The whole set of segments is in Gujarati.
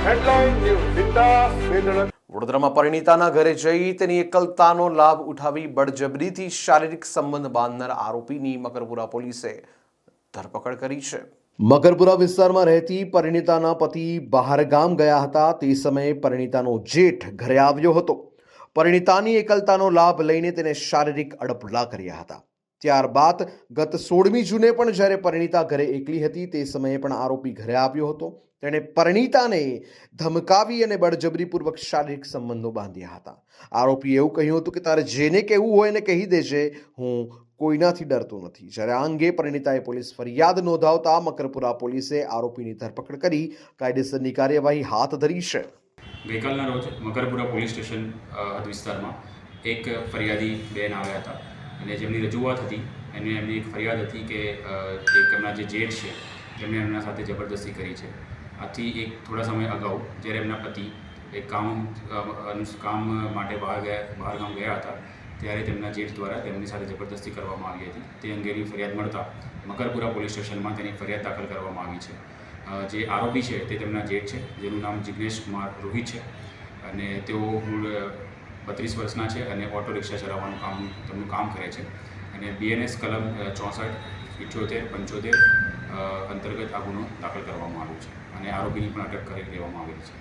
હેડલાઇન ન્યૂઝ વિકાસ વેદના વડોદરામાં પરિણીતાના ઘરે જઈ તેની એકલતાનો લાભ ઉઠાવી બળજબરીથી શારીરિક સંબંધ બાંધનાર આરોપીની મકરપુરા પોલીસે ધરપકડ કરી છે. મકરપુરા વિસ્તારમાં રહેતી પરિણીતાના પતિ બહારગામ ગયા હતા. તે સમયે પરિણીતાનો જેઠ ઘરે આવ્યો હતો. પરિણીતાની એકલતાનો લાભ લઈને તેને શારીરિક અડપલા કર્યા હતા. ત્યારબાદ ગત 16મી જૂને પણ જ્યારે પરિણીતા ઘરે એકલી હતી તે સમયે પણ આરોપી ઘરે આવ્યો હતો. તેણે પરિણીતાને ધમકાવી અને બળજબરીપૂર્વક શારીરિક સંબંધો બાંધ્યા હતા. આરોપીએ એવું કહ્યું હતું કે તારે જેને કહેવું હોય એને કહી દેજે, હું કોઈનાથી ડરતો નથી. જ્યારે આ અંગે પરિણીતાએ પોલીસ ફરિયાદ નોંધાવતા મકરપુરા પોલીસે આરોપીની ધરપકડ કરી કાયદેસરની કાર્યવાહી હાથ ધરી છે. ગઈકાલના રોજ મકરપુરા પોલીસ સ્ટેશન હદ વિસ્તારમાં એક ફરિયાદી બેન આવ્યા હતા અને જેમની રજૂઆત હતી એમની એક ફરિયાદ હતી કે એક એમના જે જેઠ છે તેમણે એમના સાથે જબરદસ્તી કરી છે. આથી એક થોડા સમય અગાઉ જ્યારે એમના પતિ એક કામ માટે બહારગામ ગયા હતા ત્યારે તેમના જેઠ દ્વારા તેમની સાથે જબરદસ્તી કરવામાં આવી હતી. તે અંગેની ફરિયાદ મળતા મકરપુરા પોલીસ સ્ટેશનમાં તેની ફરિયાદ દાખલ કરવામાં આવી છે. જે આરોપી છે તે તેમના જેઠ છે, જેનું નામ જિગ્નેશ કુમાર રોહિત છે અને તેઓ મૂળ 32 વર્ષના છે અને ઓટો રિક્ષા ચલાવવાનું તેમનું કામ કરે છે અને BNS કલમ 64, 78, 75 અંતર્ગત આ ગુનો દાખલ કરવામાં આવ્યો છે અને આરોપીની પણ અટક કરી લેવામાં આવેલી છે.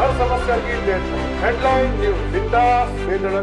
हर समस्या की हेडलाइन न्यूज विकास वेदना